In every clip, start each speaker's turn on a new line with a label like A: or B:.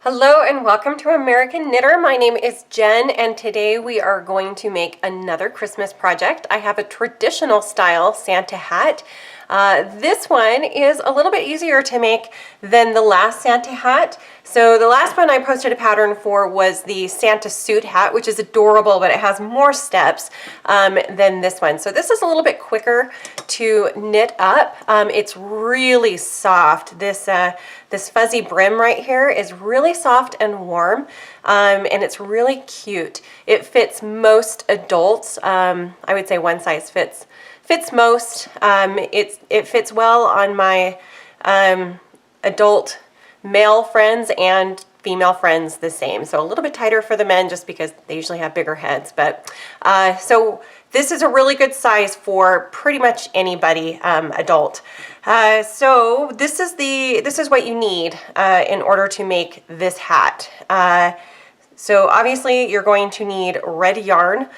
A: Hello and welcome to American Knitter. My name is Jen and today we are going to make another Christmas project. I have a traditional style Santa hat. This one is a little bit easier to make than the last Santa hat. So the last one I posted a pattern for was the Santa suit hat, which is adorable, but it has more steps than this one. So this is a little bit quicker to knit up. It's really soft. This fuzzy brim right here is really soft and warm, and it's really cute. It fits most adults. I would say one size fits most. It fits well on my adult male friends and female friends the same. So a little bit tighter for the men just because they usually have bigger heads. But so this is a really good size for pretty much anybody, adult. So this is what you need in order to make this hat. So obviously you're going to need red yarn.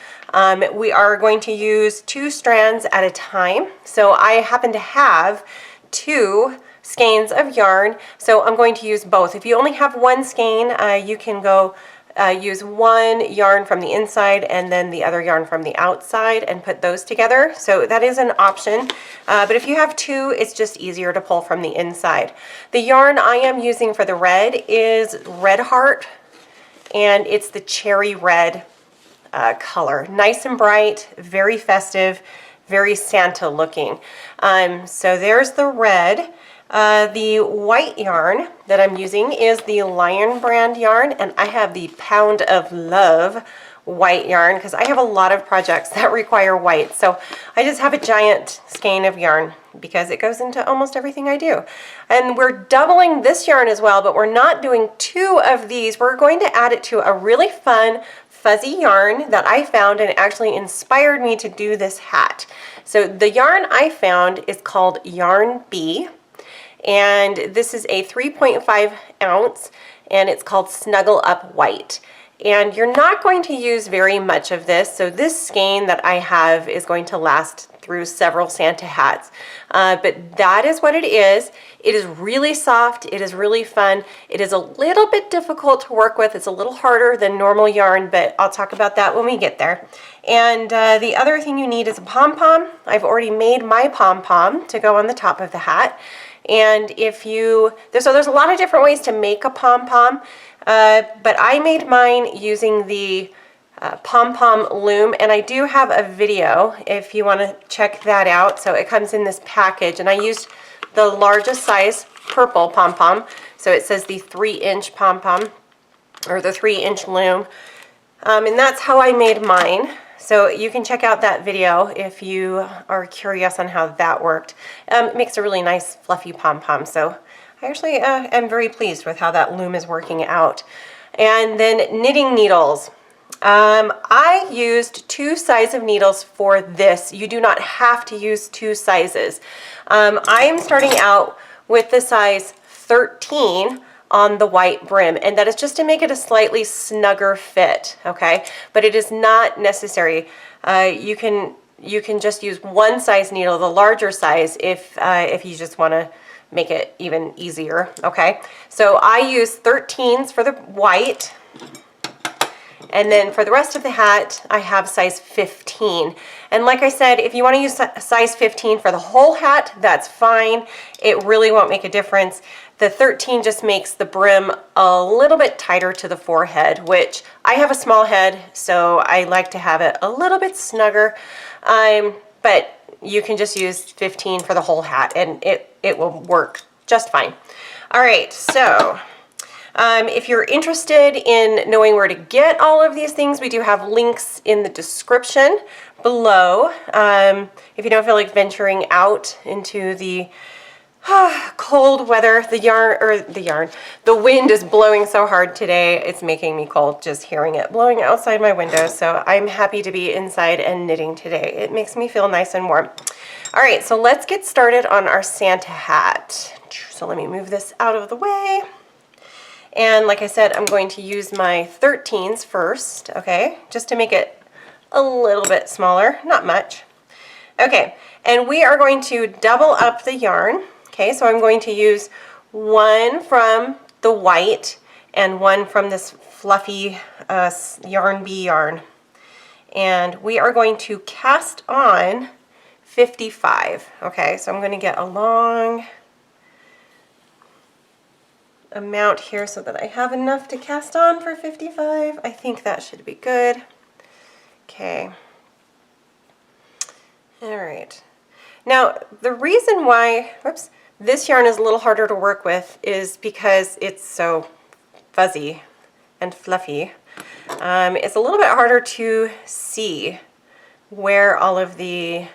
A: We are going to use 2 strands at a time. So I happen to have 2 skeins of yarn, so I'm going to use both. If you only have 1 skein, you can go use 1 yarn from the inside and then the other yarn from the outside and put those together. So that is an option, but if you have 2, it's just easier to pull from the inside. The yarn I am using for the red is Red Heart, and it's the cherry red color. Nice and bright, very festive, very Santa looking. So there's the red. The white yarn that I'm using is the Lion brand yarn, and I have the Pound of Love white yarn because I have a lot of projects that require white. So I just have a giant skein of yarn because it goes into almost everything I do. And we're doubling this yarn as well, but we're not doing 2 of these. We're going to add it to a really fun fuzzy yarn that I found and actually inspired me to do this hat. So the yarn I found is called Yarn Bee. And this is a 3.5 ounce and it's called Snuggle Up White. And you're not going to use very much of this, so this skein that I have is going to last through several Santa hats. But that is what it is. It is really soft, it is really fun. It is a little bit difficult to work with. It's a little harder than normal yarn, but I'll talk about that when we get there. And the other thing you need is a pom-pom. I've already made my pom-pom to go on the top of the hat. And so there's a lot of different ways to make a pom-pom, but I made mine using the pom-pom loom, and I do have a video if you want to check that out. So it comes in this package, and I used the largest size purple pom-pom. So it says the 3-inch pom-pom, or the 3-inch loom, and that's how I made mine. So you can check out that video if you are curious on how that worked. It makes a really nice fluffy pom-pom, so I actually am very pleased with how that loom is working out. And then knitting needles. I used 2 sizes of needles for this. You do not have to use 2 sizes. I am starting out with the size 13 on the white brim, and that is just to make it a slightly snugger fit, okay? But it is not necessary. You can just use 1 size needle, the larger size, if you just want to make it even easier, okay? So I use 13s for the white, and then for the rest of the hat, I have size 15. And like I said, if you want to use size 15 for the whole hat, that's fine. It really won't make a difference. The 13 just makes the brim a little bit tighter to the forehead, which I have a small head, so I like to have it a little bit snugger. But you can just use 15 for the whole hat, and it will work just fine. All right, so if you're interested in knowing where to get all of these things, we do have links in the description below. If you don't feel like venturing out into the cold weather, the wind is blowing so hard today, it's making me cold just hearing it blowing outside my window. So I'm happy to be inside and knitting today. It makes me feel nice and warm. All right, so let's get started on our Santa hat. So let me move this out of the way. And like I said, I'm going to use my 13s first, okay, just to make it a little bit smaller, not much. Okay, and we are going to double up the yarn. Okay, so I'm going to use 1 from the white and one from this fluffy yarn bee yarn. And we are going to cast on 55. Okay, so I'm going to get a long amount here so that I have enough to cast on for 55. I think that should be good. Okay. All right. Now, the reason why, whoops, this yarn is a little harder to work with is because it's so fuzzy and fluffy. It's a little bit harder to see where all of the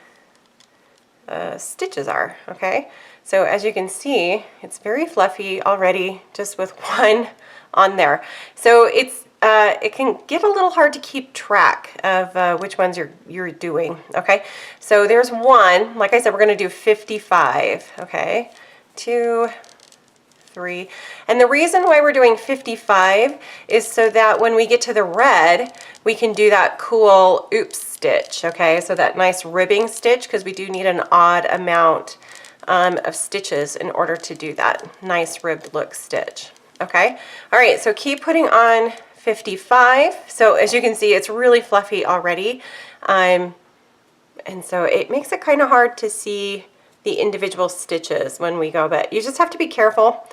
A: stitches are, okay? So as you can see, it's very fluffy already just with one on there. So it can get a little hard to keep track of which ones you're doing, okay? So there's one, like I said, we're gonna do 55, okay? 2, 3. And the reason why we're doing 55 is so that when we get to the red, we can do that cool oops stitch, okay? So that nice ribbing stitch, because we do need an odd amount of stitches in order to do that nice ribbed look stitch, okay? All right, so keep putting on 55. So as you can see, it's really fluffy already. And so it makes it kind of hard to see the individual stitches when we go, but you just have to be careful.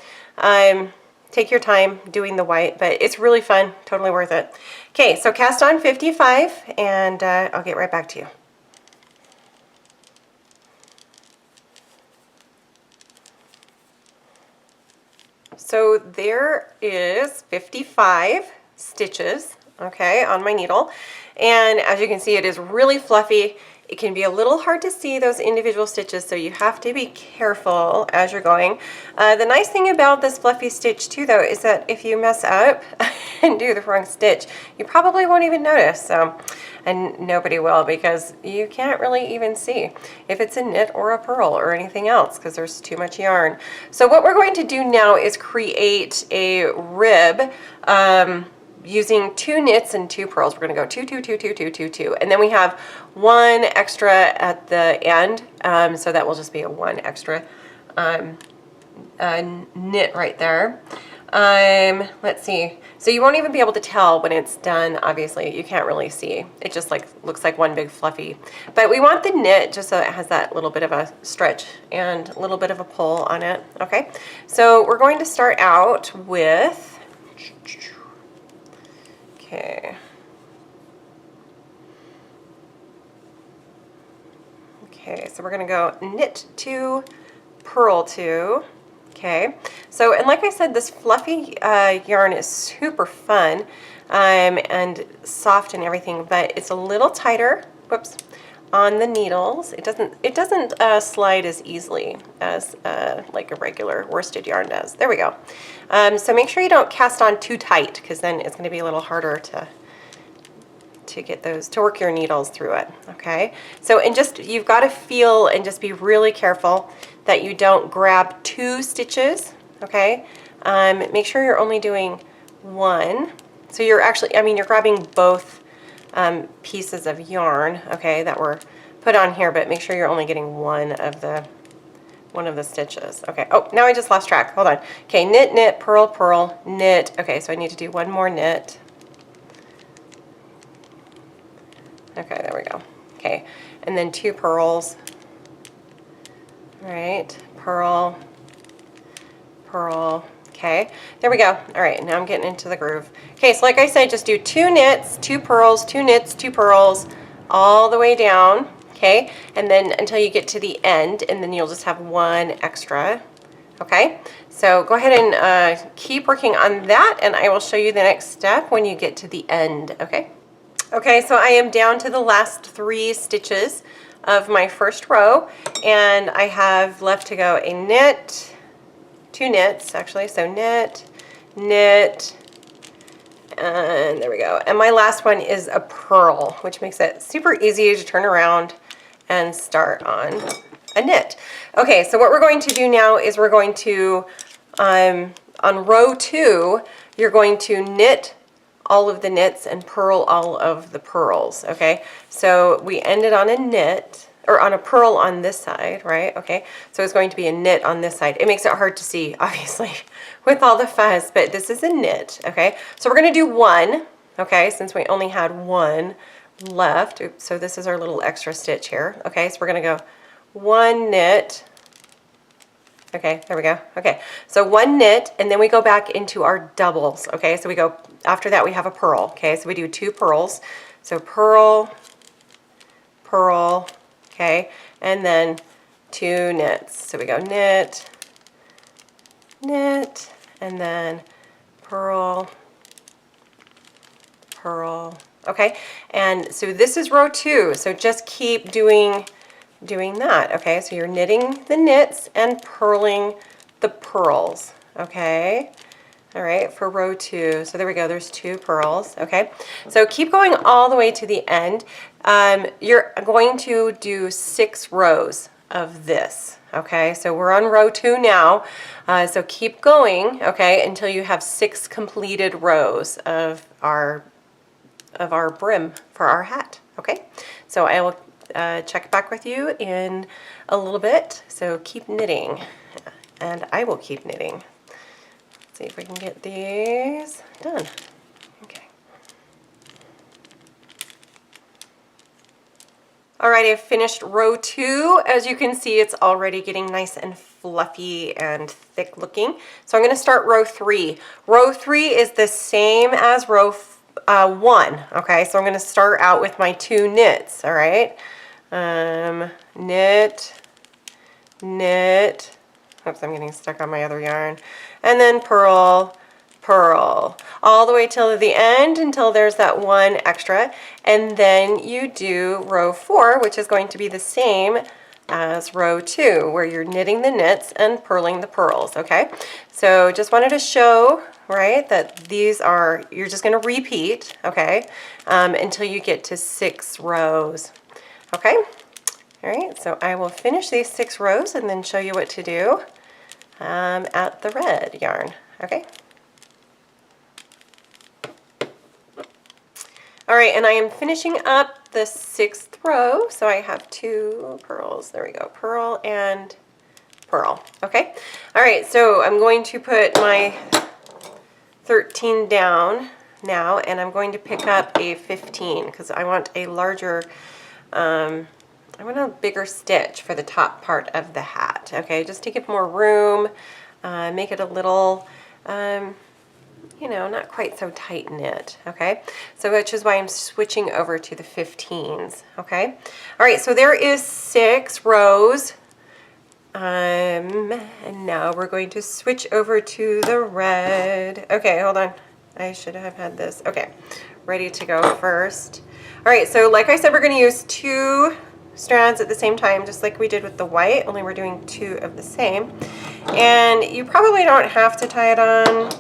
A: Take your time doing the white, but it's really fun, totally worth it. Okay, so cast on 55, and I'll get right back to you. So there is 55 stitches, okay, on my needle, and as you can see, it is really fluffy. It can be a little hard to see those individual stitches, so you have to be careful as you're going. The nice thing about this fluffy stitch too, though, is that if you mess up and do the wrong stitch, you probably won't even notice. And nobody will, because you can't really even see if it's a knit or a purl or anything else, because there's too much yarn. So what we're going to do now is create a rib using 2 knits and 2 purls. We're going to go 2, 2, 2, 2, 2, 2, 2, and then we have 1 extra at the end, so that will just be a 1 extra knit right there. Let's see. So you won't even be able to tell when it's done. Obviously, you can't really see. It just looks like one big fluffy. But we want the knit just so it has that little bit of a stretch and a little bit of a pull on it. Okay. So we're going to start out with. Okay. Okay, so we're going to go knit 2, purl 2. Okay, so, and like I said, this fluffy yarn is super fun and soft and everything, but it's a little tighter, whoops, on the needles. It doesn't slide as easily as like a regular worsted yarn does. There we go. So make sure you don't cast on too tight, because then it's going to be a little harder to get those, to work your needles through it, okay? So, and just, you've got to feel and just be really careful that you don't grab 2 stitches, okay? Make sure you're only doing 1. So you're actually, I mean, you're grabbing both pieces of yarn, okay, that were put on here, but make sure you're only getting one of the stitches. Okay, oh, now I just lost track, hold on. Okay, knit, knit, purl, purl, knit. Okay, so I need to do 1 more knit. Okay, there we go. Okay, and then 2 purls. All right, purl, purl. Okay, there we go. All right, now I'm getting into the groove. Okay, so like I said, just do 2 knits, 2 purls, 2 knits, 2 purls, all the way down. Okay, and then until you get to the end, and then you'll just have 1 extra. Okay, so go ahead and keep working on that, and I will show you the next step when you get to the end. Okay. Okay, so I am down to the last 3 stitches of my first row, and I have left to go a knit, 2 knits actually, so knit, knit, and there we go. And my last one is a purl, which makes it super easy to turn around and start on a knit. Okay, so what we're going to do now is we're going to, on row 2, you're going to knit all of the knits and purl all of the purls, okay? So we ended on a knit, or on a purl on this side, right? Okay, so it's going to be a knit on this side. It makes it hard to see, obviously, with all the fuzz, but this is a knit, okay? So we're gonna do one, okay, since we only had one left. Oops, so this is our little extra stitch here. Okay, so we're gonna go one knit. Okay, there we go. Okay, so one knit, and then we go back into our doubles. Okay, so we go, after that we have a purl. Okay, so we do 2 purls. So purl, purl, okay, and then 2 knits. So we go knit, knit, and then purl, purl. Okay, and so this is row 2, so just keep doing that. Okay, so you're knitting the knits and purling the purls. Okay, all right, for row 2. So there we go, there's 2 purls. Okay, so keep going all the way to the end. You're going to do 6 rows of this. Okay, so we're on row 2 now, so keep going, okay, until you have 6 completed rows of our brim for our hat. Okay, so I will check back with you in a little bit, so keep knitting, and I will keep knitting. Let's see if we can get these done. Okay. All right, I've finished row 2. As you can see, it's already getting nice and fluffy and thick looking. So I'm going to start row 3. Row 3 is the same as row 1. Okay, so I'm going to start out with my 2 knits. All right, knit, knit. Oops, I'm getting stuck on my other yarn, and then purl, purl, all the way till the end until there's that 1 extra, and then you do row 4, which is going to be the same as row 2, where you're knitting the knits and purling the purls. Okay, so just wanted to show, right, that these are, you're just going to repeat, okay, until you get to 6 rows. Okay, all right, so I will finish these 6 rows and then show you what to do at the red yarn. Okay. All right, and I am finishing up the 6th row, so I have 2 purls. There we go, purl and purl. Okay, all right, so I'm going to put my 13 down now, and I'm going to pick up a 15 because I want a larger, I want a bigger stitch for the top part of the hat. Okay, just to give more room, make it a little, you know, not quite so tight knit. Okay, so which is why I'm switching over to the 15s. Okay, all right, so there is 6 rows. And now we're going to switch over to the red. Okay, hold on. I should have had this. Okay, ready to go first. All right, so like I said, we're going to use 2 strands at the same time, just like we did with the white, only we're doing 2 of the same. And you probably don't have to tie it on,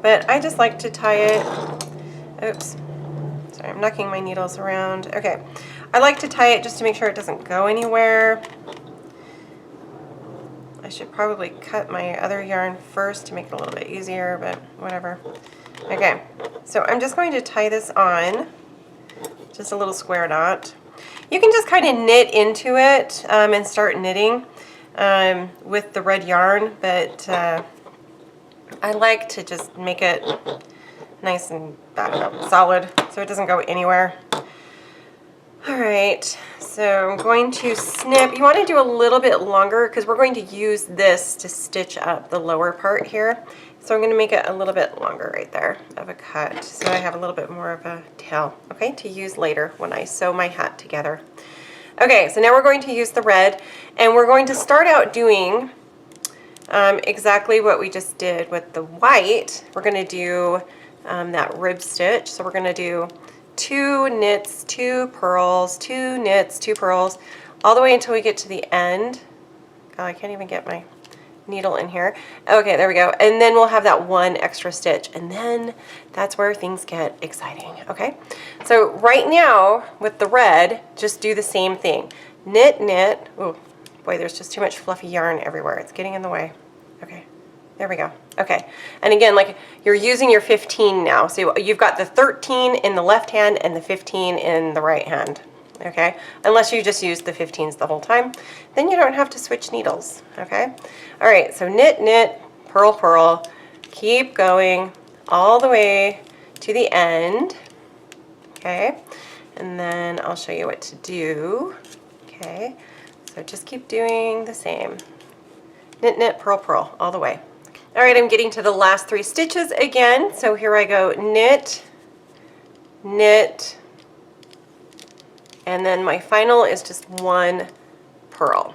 A: but I just like to tie it. Oops. Sorry, I'm knocking my needles around. Okay, I like to tie it just to make sure it doesn't go anywhere. I should probably cut my other yarn first to make it a little bit easier, but whatever. Okay, so I'm just going to tie this on, just a little square knot. You can just kind of knit into it and start knitting with the red yarn, but I like to just make it nice and solid so it doesn't go anywhere. All right, so I'm going to snip. You want to do a little bit longer because we're going to use this to stitch up the lower part here. So I'm going to make it a little bit longer right there of a cut, so I have a little bit more of a tail, okay, to use later when I sew my hat together. Okay, so now we're going to use the red, and we're going to start out doing exactly what we just did with the white. We're going to do that rib stitch, so we're going to do 2 knits, 2 purls, 2 knits, 2 purls, all the way until we get to the end. God, I can't even get my needle in here. Okay, there we go. And then we'll have that 1 extra stitch, and then that's where things get exciting. Okay, so right now with the red, just do the same thing. Knit, knit. Oh boy, there's just too much fluffy yarn everywhere. It's getting in the way. Okay, there we go. Okay, and again, like, you're using your 15 now, so you've got the 13 in the left hand and the 15 in the right hand. okay? Unless you just use the 15s the whole time, then you don't have to switch needles, okay? All right, so knit, knit, purl, purl, keep going all the way to the end, okay? And then I'll show you what to do, okay? So just keep doing the same. Knit, knit, purl, purl, all the way. All right, I'm getting to the last 3 stitches again. So here I go, knit, knit, and then my final is just 1 purl.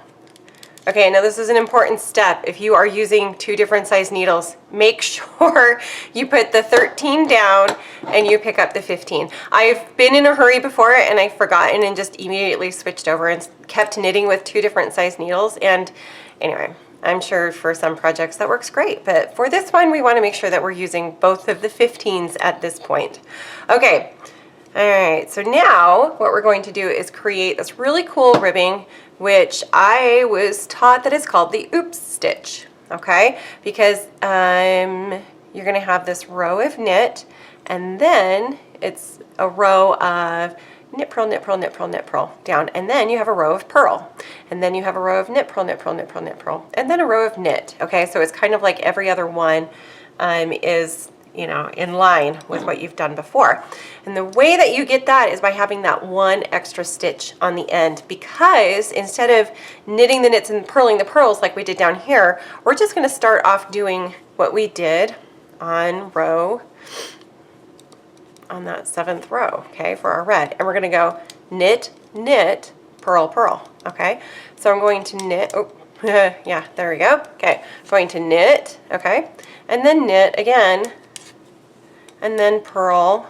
A: Okay, now this is an important step. If you are using 2 different size needles, make sure you put the 13 down and you pick up the 15. I've been in a hurry before and I've forgotten and just immediately switched over and kept knitting with 2 different size needles. And anyway, I'm sure for some projects that works great, but for this one, we want to make sure that we're using both of the 15s at this point. Okay. All right, so now what we're going to do is create this really cool ribbing, which I was taught that is called the oops stitch, okay? Because you're gonna have this row of knit, and then it's a row of knit, purl, knit, purl, knit, purl, knit, purl, down, and then you have a row of purl, and then you have a row of knit, purl, knit, purl, knit, purl, knit, purl, and then a row of knit, okay? So it's kind of like every other one is, you know, in line with what you've done before. And the way that you get that is by having that 1 extra stitch on the end, because instead of knitting the knits and purling the purls like we did down here, we're just going to start off doing what we did on that 7th row, okay, for our red. And we're going to go knit, knit, purl, purl, okay? So I'm going to knit, oh, yeah, there we go. Okay, going to knit, okay, and then knit again, and then purl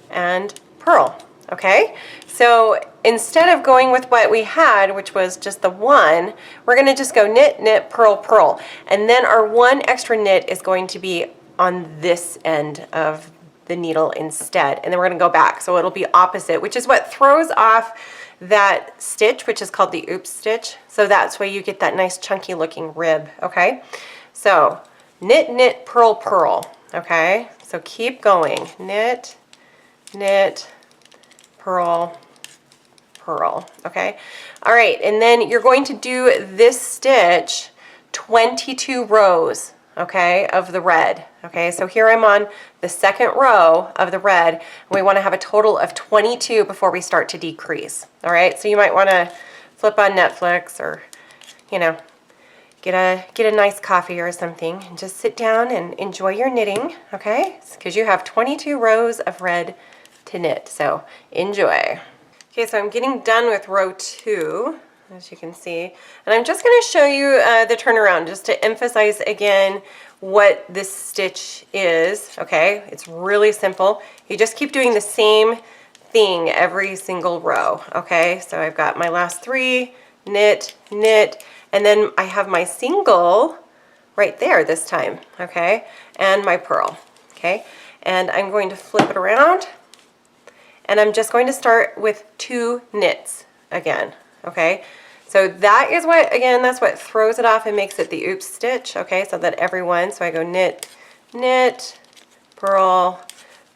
A: and purl, okay? So instead of going with what we had, which was just the 1, we're gonna just go knit, knit, purl, purl. And then our 1 extra knit is going to be on this end of the needle instead. And then we're gonna go back, so it'll be opposite, which is what throws off that stitch, which is called the oops stitch. So that's why you get that nice chunky looking rib, okay? So knit, knit, purl, purl. Okay, so keep going. Knit, knit, purl, purl. Okay, all right, and then you're going to do this stitch 22 rows, okay, of the red. Okay, so here I'm on the 2nd row of the red, and we want to have a total of 22 before we start to decrease. All right, so you might want to flip on Netflix or, you know, get a nice coffee or something and just sit down and enjoy your knitting, okay? Because you have 22 rows of red to knit, so enjoy. Okay, so I'm getting done with row 2, as you can see, and I'm just going to show you the turnaround just to emphasize again what this stitch is, okay? It's really simple. You just keep doing the same thing every single row, okay? So I've got my last 3, knit, knit, and then I have my single right there this time, okay? And my purl, okay? And I'm going to flip it around, and I'm just going to start with 2 knits again, okay? So that is what, again, that's what throws it off and makes it the oops stitch, okay? So that every one, so I go knit, knit, purl,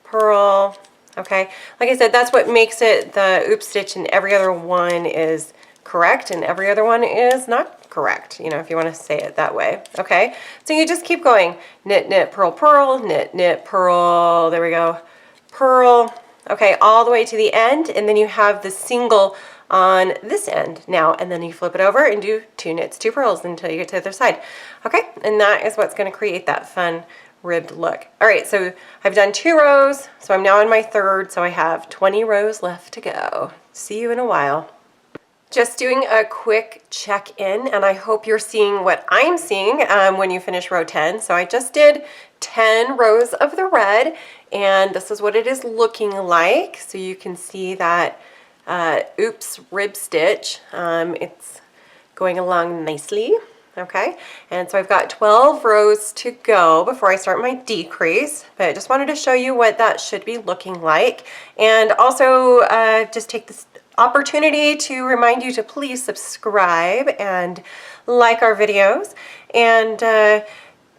A: purl, okay? Like I said, that's what makes it the oops stitch, and every other one is correct and every other one is not correct, you know, if you want to say it that way, okay? So you just keep going, knit, knit, purl, purl, knit, knit, purl, there we go, purl, okay, all the way to the end, and then you have the single on this end now, and then you flip it over and do 2 knits, 2 purls until you get to the other side, okay? And that is what's going to create that fun ribbed look. All right, so I've done 2 rows, so I'm now on my 3rd, so I have 20 rows left to go. See you in a while. Just doing a quick check-in, and I hope you're seeing what I'm seeing when you finish row 10. So I just did 10 rows of the red, and this is what it is looking like. So you can see that oops rib stitch. It's going along nicely, okay? And so I've got 12 rows to go before I start my decrease, but I just wanted to show you what that should be looking like. And also just take this opportunity to remind you to please subscribe and like our videos, and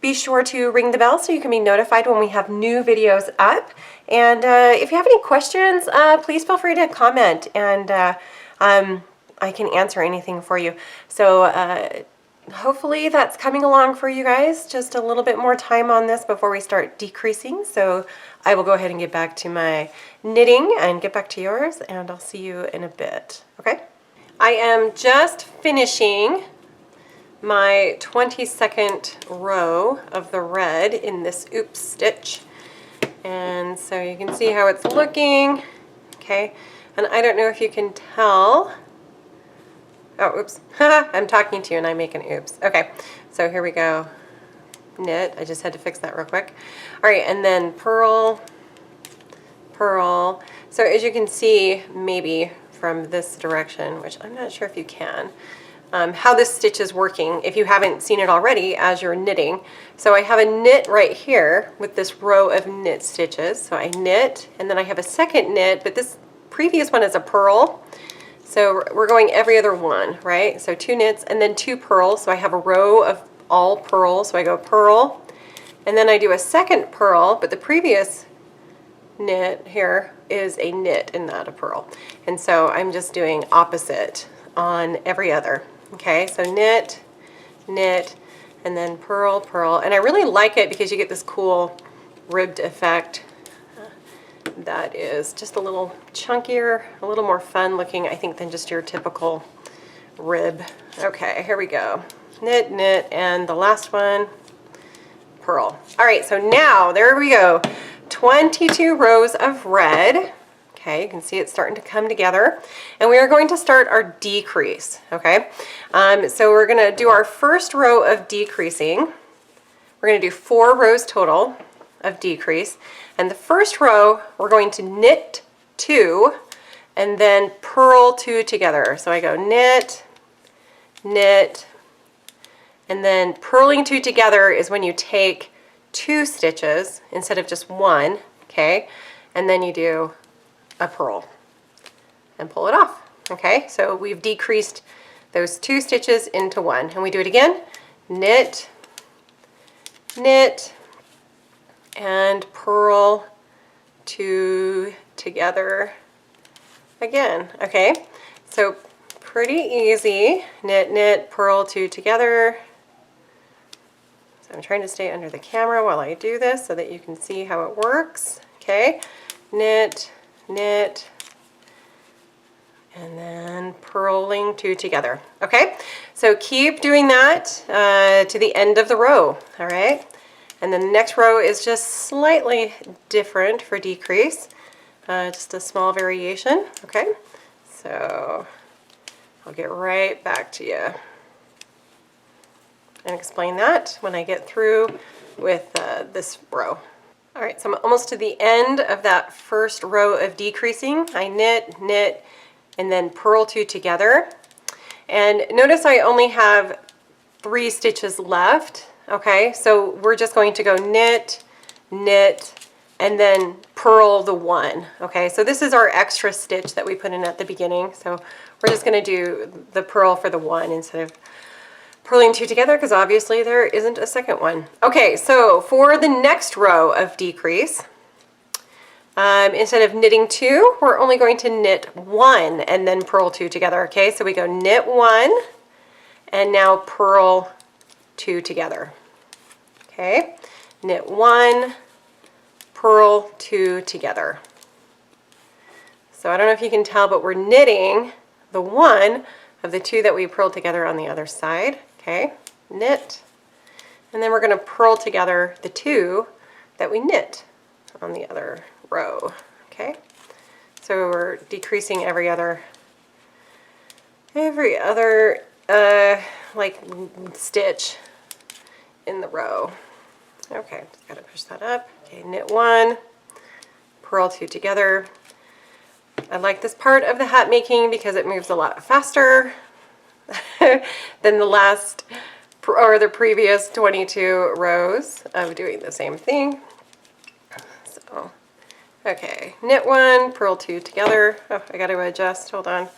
A: be sure to ring the bell so you can be notified when we have new videos up. And if you have any questions, please feel free to comment, and I can answer anything for you. So hopefully that's coming along for you guys. Just a little bit more time on this before we start decreasing. So I will go ahead and get back to my knitting and get back to yours, and I'll see you in a bit. Okay? I am just finishing my 22nd row of the red in this oops stitch. And so you can see how it's looking. Okay? And I don't know if you can tell. Oh, oops. I'm talking to you and I make an oops. Okay, so here we go. Knit. I just had to fix that real quick. All right, and then purl, purl. So as you can see, maybe from this direction, which I'm not sure if you can, how this stitch is working if you haven't seen it already as you're knitting. So I have a knit right here with this row of knit stitches. So I knit, and then I have a second knit, but this previous one is a purl. So we're going every other one, right? So 2 knits and then 2 purls. So I have a row of all purls. So I go purl, and then I do a second purl, but the previous knit here is a knit and not a purl. And so I'm just doing opposite on every other. Okay, so knit, knit, and then purl, purl. And I really like it because you get this cool ribbed effect that is just a little chunkier, a little more fun looking, I think, than just your typical rib. Okay, here we go. Knit, knit, and the last one, purl. All right, so now there we go. 22 rows of red. Okay, you can see it's starting to come together. And we are going to start our decrease, okay? So we're gonna do our first row of decreasing. We're gonna do 4 rows total of decrease. And the first row, we're going to knit 2 and then purl 2 together. So I go knit, knit, and then purling 2 together is when you take 2 stitches instead of just 1, okay? And then you do a purl and pull it off, okay? So we've decreased those 2 stitches into 1. And we do it again, knit, knit, and purl 2 together again, okay? So pretty easy. Knit, knit, purl 2 together. So I'm trying to stay under the camera while I do this so that you can see how it works, okay? Knit, knit, and then purling 2 together, okay? So keep doing that to the end of the row, all right? And then the next row is just slightly different for decrease, just a small variation, okay? So I'll get right back to you and explain that when I get through with this row. All right, so I'm almost to the end of that first row of decreasing. I knit, knit, and then purl 2 together. And notice I only have 3 stitches left. Okay, so we're just going to go knit, knit, and then purl the 1. Okay, so this is our extra stitch that we put in at the beginning. So we're just going to do the purl for the 1 instead of purling 2 together, because obviously there isn't a second one. Okay, so for the next row of decrease, instead of knitting 2, we're only going to knit 1 and then purl 2 together. Okay, so we go knit 1 and now purl 2 together. Okay, knit 1, purl 2 together. So I don't know if you can tell, but we're knitting the 1 of the 2 that we purled together on the other side. Okay, knit, and then we're going to purl together the 2 that we knit on the other row. Okay, so we're decreasing every other like stitch in the row. Okay, just gotta push that up. Okay, knit 1, purl 2 together. I like this part of the hat making because it moves a lot faster than the last or the previous 22 rows of doing the same thing. So, okay, knit 1, purl 2 together. Oh, I gotta adjust, hold on.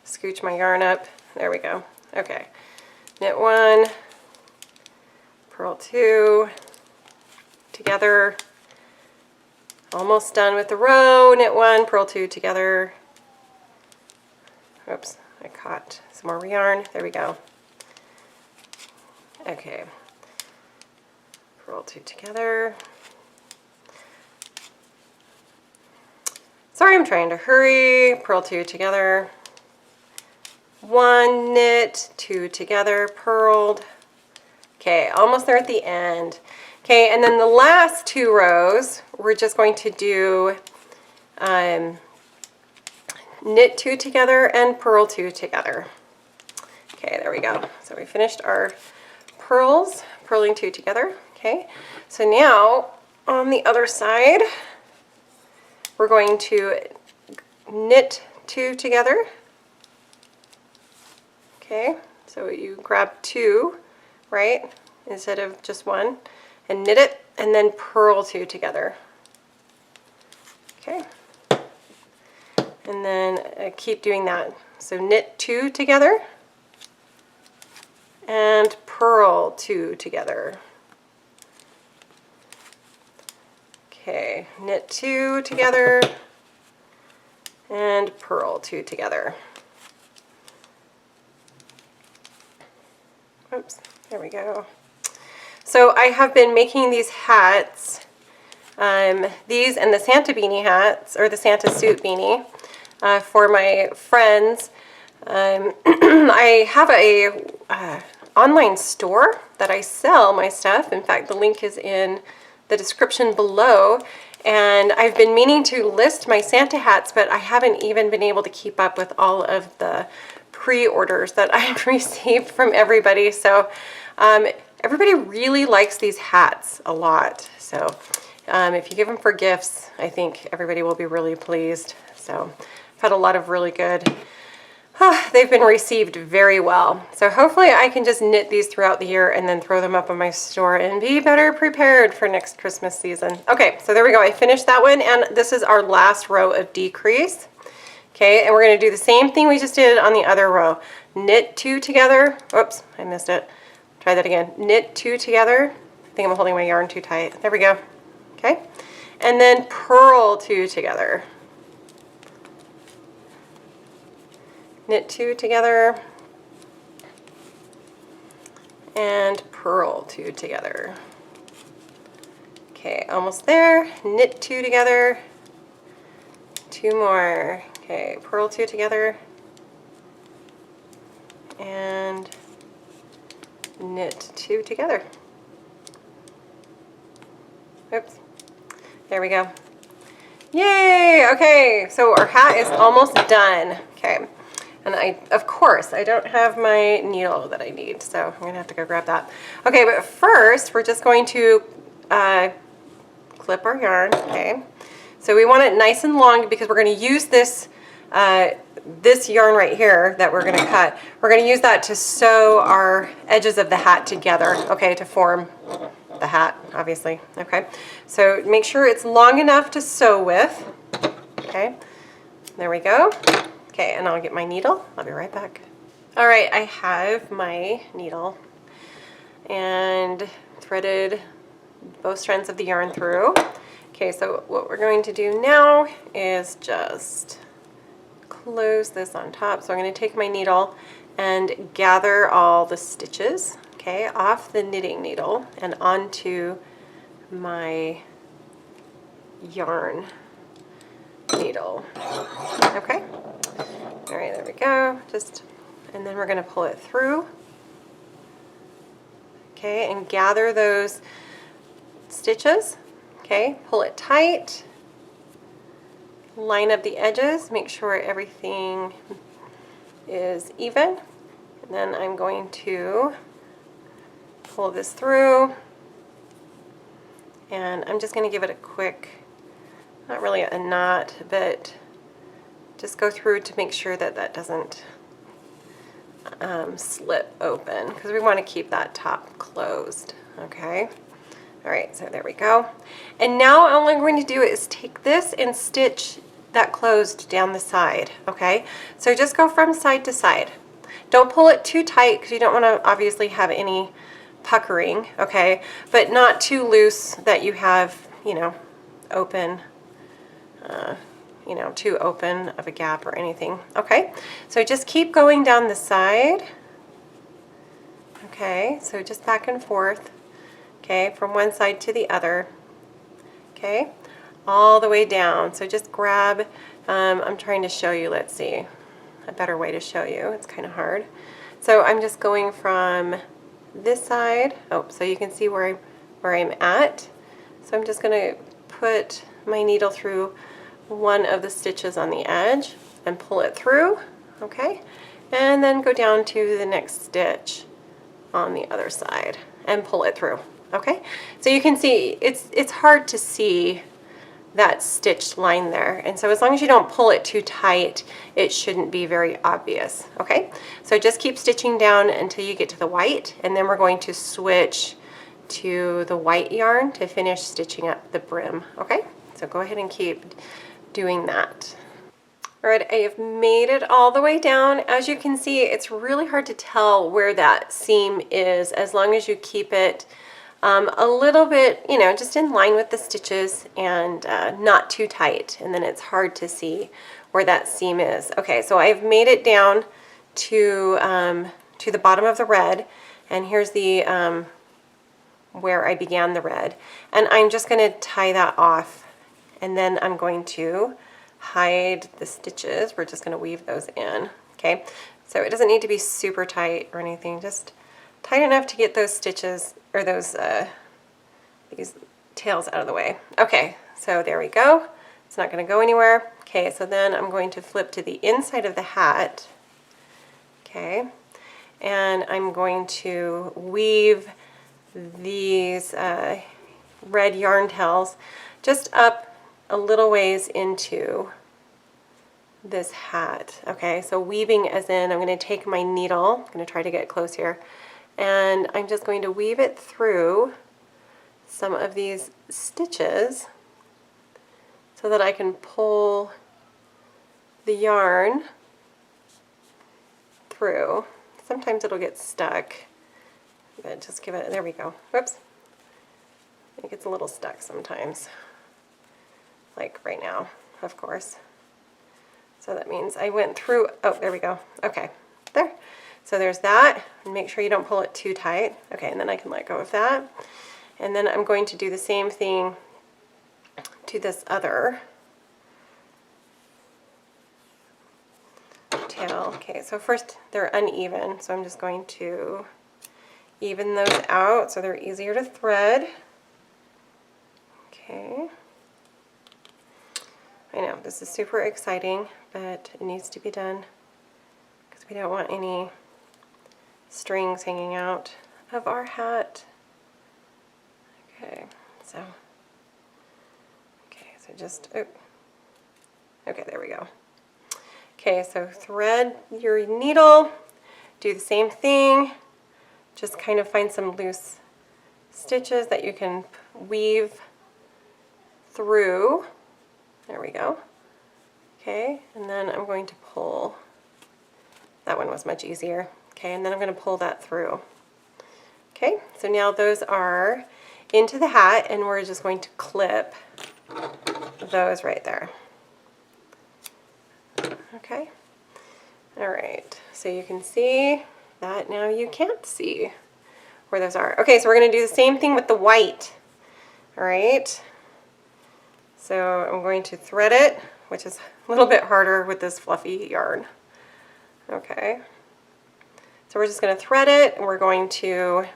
A: Scooch my yarn up. There we go. Okay, knit 1, purl purl 2 together. Almost done with the row. Knit 1, purl 2 together. Oops, I caught some more yarn. There we go. Okay, purl 2 together. Sorry, I'm trying to hurry. Purl 2 together. 1 knit, 2 together, purled. Okay, almost there at the end. Okay, and then the last 2 rows, we're just going to do knit 2 together and purl 2 together. Okay, there we go. So we finished our purls, purling 2 together. Okay, so now on the other side, we're going to knit 2 together. Okay, so you grab 2, right, instead of just 1, and knit it, and then purl 2 together. Okay, and then keep doing that. So knit 2 together, and purl 2 together. Okay, knit 2 together, and purl 2 together. Oops, there we go. So I have been making these hats, these and the Santa beanie hats, or the Santa suit beanie, for my friends. I have a online store that I sell my stuff. In fact, the link is in the description below. And I've been meaning to list my Santa hats, but I haven't even been able to keep up with all of the pre-orders that I've received from everybody. So everybody really likes these hats a lot. So if you give them for gifts, I think everybody will be really pleased. So I've had a lot of really good, they've been received very well. So hopefully I can just knit these throughout the year and then throw them up on my store and be better prepared for next Christmas season. Okay, so there we go. I finished that one, and this is our last row of decrease. Okay, and we're going to do the same thing we just did on the other row. Knit 2 together. Oops, I missed it. Try that again. Knit 2 together. I think I'm holding my yarn too tight. There we go. Okay, and then purl 2 together. Knit 2 together, and purl 2 together. Okay, almost there. Knit 2 together. 2 more. Okay, purl 2 together, and knit 2 together. Oops, there we go. Yay! Okay, so our hat is almost done. Okay, and of course, I don't have my needle that I need, so I'm gonna have to go grab that. Okay, but first, we're just going to clip our yarn, okay? So we want it nice and long because we're gonna use this this yarn right here that we're going to cut. We're going to use that to sew our edges of the hat together, okay, to form the hat, obviously, okay. So make sure it's long enough to sew with, okay. There we go. Okay, and I'll get my needle. I'll be right back. All right, I have my needle and threaded both strands of the yarn through. Okay, so what we're going to do now is just close this on top. So I'm going to take my needle and gather all the stitches, okay, off the knitting needle and onto my yarn needle. Okay, all right, there we go. And then we're going to pull it through, okay, and gather those stitches, okay, pull it tight. Line up the edges, make sure everything is even, and then I'm going to pull this through, and I'm just going to give it a quick, not really a knot, but just go through to make sure that that doesn't slip open, because we want to keep that top closed, okay? All right, so there we go. And now all I'm going to do is take this and stitch that closed down the side, okay? So just go from side to side. Don't pull it too tight because you don't want to obviously have any puckering, okay, but not too loose that you have, you know, open, you know, too open of a gap or anything. Okay, so just keep going down the side. Okay, so just back and forth, okay, from one side to the other, okay, all the way down. So just grab, I'm trying to show you, let's see, a better way to show you. It's kind of hard. So I'm just going from this side, oh, so you can see where I'm at. So I'm just going to put my needle through one of the stitches on the edge and pull it through, okay, and then go down to the next stitch on the other side and pull it through, okay. So you can see it's hard to see that stitched line there, and so as long as you don't pull it too tight, it shouldn't be very obvious, okay. So just keep stitching down until you get to the white, and then we're going to switch to the white yarn to finish stitching up the brim, okay. So go ahead and keep doing that. All right, I have made it all the way down. As you can see, it's really hard to tell where that seam is as long as you keep it a little bit, you know, just in line with the stitches and not too tight, and then it's hard to see where that seam is. Okay, so I've made it down to the bottom of the red, and here's the where I began the red, and I'm just going to tie that off, and then I'm going to hide the stitches. We're just going to weave those in. Okay, so it doesn't need to be super tight or anything, just tight enough to get those stitches or those these tails out of the way. Okay, so there we go. It's not going to go anywhere. Okay, so then I'm going to flip to the inside of the hat. Okay, and I'm going to weave these red yarn tails just up a little ways into this hat. Okay, so weaving as in I'm going to take my needle, I'm going to try to get close here, and I'm just going to weave it through some of these stitches so that I can pull the yarn through. Sometimes it'll get stuck, but just give it, there we go. Whoops. It gets a little stuck sometimes, like right now, of course. So that means I went through, oh, there we go. Okay, there. So there's that. And make sure you don't pull it too tight. Okay, and then I can let go of that. And then I'm going to do the same thing to this other tail. Okay, so first they're uneven, so I'm just going to even those out so they're easier to thread. Okay. I know, this is super exciting, but it needs to be done because we don't want any strings hanging out of our hat. Okay, so just, oh, okay, there we go. Okay, so thread your needle, do the same thing, just kind of find some loose stitches that you can weave through. There we go. Okay, and then I'm going to pull. That one was much easier. Okay, and then I'm going to pull that through. Okay, so now those are into the hat, and we're just going to clip those right there. Okay, all right, so you can see that now you can't see where those are. Okay, so we're going to do the same thing with the white. All right, so I'm going to thread it, which is a little bit harder with this fluffy yarn. Okay, so we're just going to thread it, and we're going to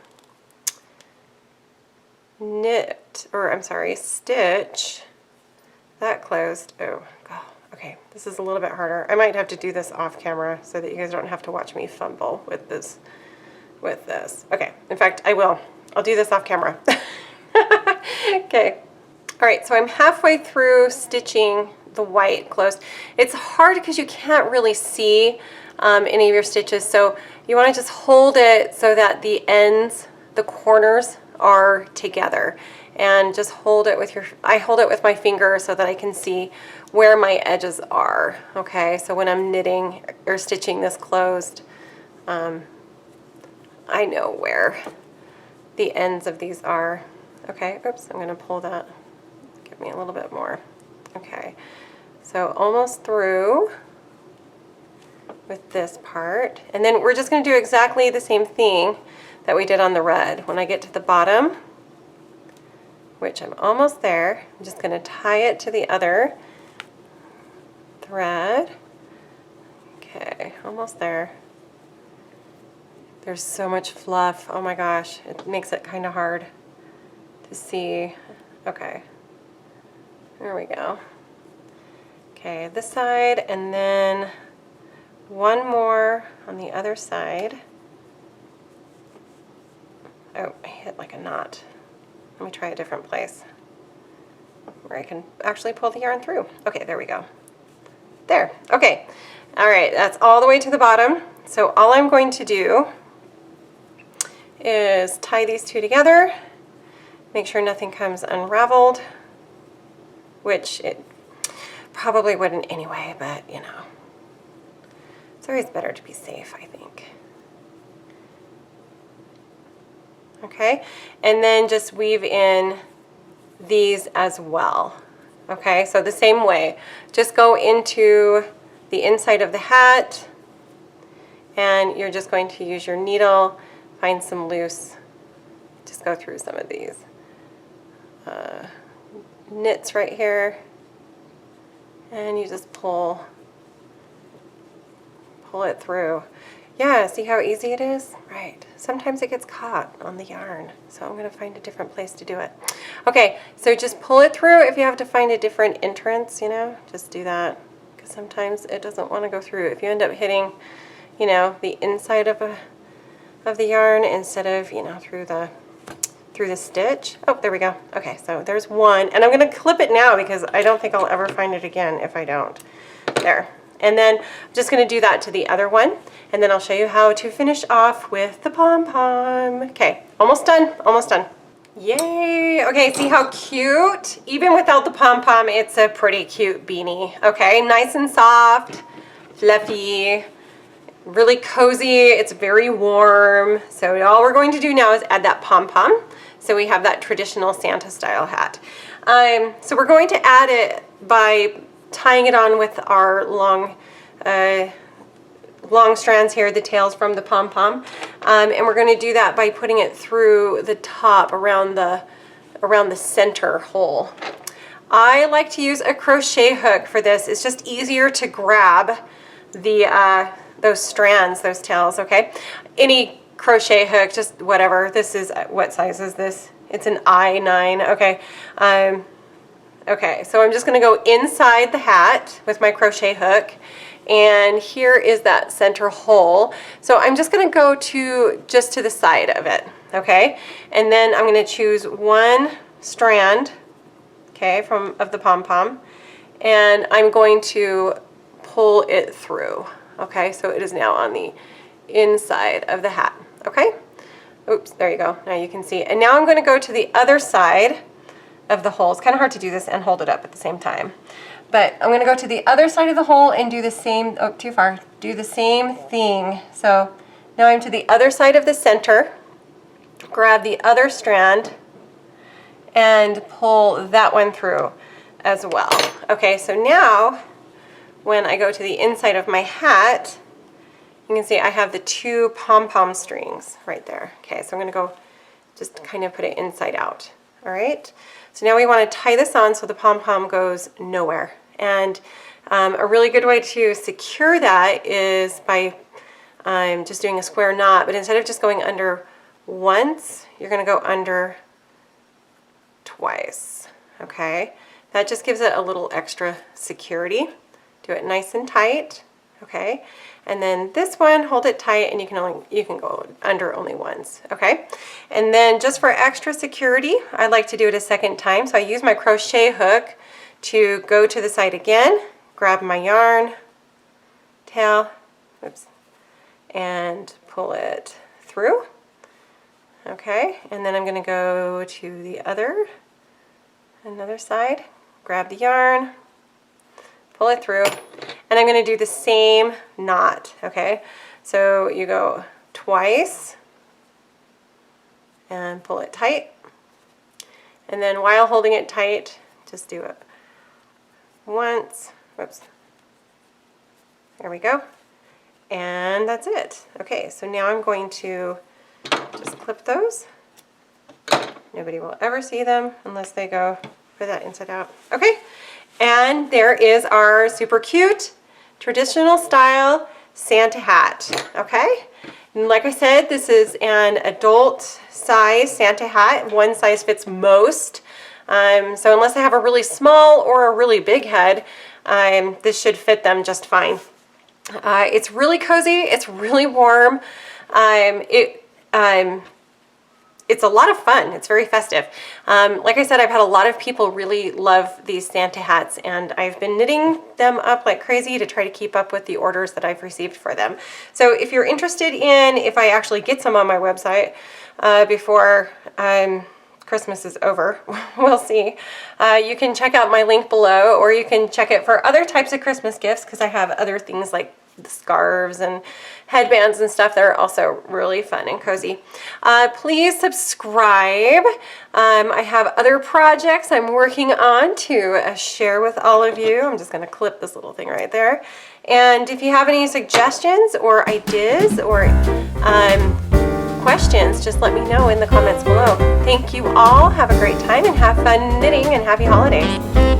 A: knit, or I'm sorry, stitch that closed. Oh, God. Okay, this is a little bit harder. I might have to do this off camera so that you guys don't have to watch me fumble with this. Okay, in fact, I will. I'll do this off camera. Okay. All right, so I'm halfway through stitching the white closed. It's hard because you can't really see any of your stitches, so you want to just hold it so that the ends, the corners, are together, and just hold it with your, I hold it with my finger so that I can see where my edges are. Okay, so when I'm knitting or stitching this closed, I know where the ends of these are. Okay, oops, I'm gonna pull that, give me a little bit more. Okay, so almost through with this part. And then we're just gonna do exactly the same thing that we did on the red. When I get to the bottom, which I'm almost there, I'm just gonna tie it to the other thread. Okay, almost there. There's so much fluff. Oh my gosh, it makes it kind of hard to see. Okay, there we go. Okay, this side, and then one more on the other side. Oh, I hit like a knot. Let me try a different place where I can actually pull the yarn through. Okay, there we go. There, okay. All right, that's all the way to the bottom. So all I'm going to do is tie these two together, make sure nothing comes unraveled, which it probably wouldn't anyway, but you know, it's always better to be safe, I think. Okay, and then just weave in these as well. Okay, so the same way, just go into the inside of the hat, and you're just going to use your needle, find some loose, just go through some of these knits right here, and you just pull it through. Yeah, see how easy it is? Right. Sometimes it gets caught on the yarn, so I'm going to find a different place to do it. Okay, so just pull it through. If you have to find a different entrance, you know, just do that, because sometimes it doesn't want to go through. If you end up hitting, you know, the inside of the yarn instead of, you know, through the stitch. Oh, there we go. Okay, so there's one, and I'm going to clip it now because I don't think I'll ever find it again if I don't. There. And then I'm just going to do that to the other one, and then I'll show you how to finish off with the pom-pom. Okay, almost done, almost done. Yay! Okay, see how cute? Even without the pom-pom, it's a pretty cute beanie. Okay, nice and soft, fluffy, really cozy. It's very warm. So all we're going to do now is add that pom-pom. So we have that traditional Santa style hat. So we're going to add it by tying it on with our long strands here, the tails from the pom-pom, and we're going to do that by putting it through the top around the center hole. I like to use a crochet hook for this. It's just easier to grab the those strands, those tails. Okay, any crochet hook, just whatever. This is, what size is this? It's an I9. Okay. Okay, so I'm just going to go inside the hat with my crochet hook, and here is that center hole. So I'm just going to go just to the side of it, okay? And then I'm going to choose one strand, okay, of the pom-pom, and I'm going to pull it through, okay? So it is now on the inside of the hat, okay? Oops, there you go. Now you can see. And now I'm going to go to the other side of the hole. It's kind of hard to do this and hold it up at the same time. But I'm going to go to the other side of the hole and do the same, oh, too far, do the same thing. So now I'm to the other side of the center, grab the other strand, and pull that one through as well. Okay, so now when I go to the inside of my hat, you can see I have the two pom-pom strings right there. Okay, so I'm going to go just kind of put it inside out. All right, so now we want to tie this on so the pom-pom goes nowhere. And a really good way to secure that is by just doing a square knot, but instead of just going under once, you're going to go under twice. Okay, that just gives it a little extra security. Do it nice and tight. Okay, and then this one, hold it tight, and you can go under only once. Okay, and then just for extra security, I like to do it a second time. So I use my crochet hook to go to the side again, grab my yarn tail, oops, and pull it through. Okay, and then I'm going to go to another side, grab the yarn, pull it through, and I'm going to do the same knot. Okay, so you go twice and pull it tight. And then while holding it tight, just do it once. Whoops. There we go. And that's it. Okay, so now I'm going to just clip those. Nobody will ever see them unless they go for that inside out. Okay, and there is our super cute, traditional style Santa hat. Okay, and like I said, this is an adult size Santa hat. One size fits most. So unless I have a really small or a really big head, this should fit them just fine. It's really cozy. It's really warm. It's a lot of fun. It's very festive. Like I said, I've had a lot of people really love these Santa hats, and I've been knitting them up like crazy to try to keep up with the orders that I've received for them. So if you're interested in if I actually get some on my website before Christmas is over, we'll see. You can check out my link below, or you can check it for other types of Christmas gifts, because I have other things like scarves and headbands and stuff that are also really fun and cozy. Please subscribe. I have other projects I'm working on to share with all of you. I'm just going to clip this little thing right there. And if you have any suggestions or ideas or questions, just let me know in the comments below. Thank you all. Have a great time and have fun knitting, and happy holidays.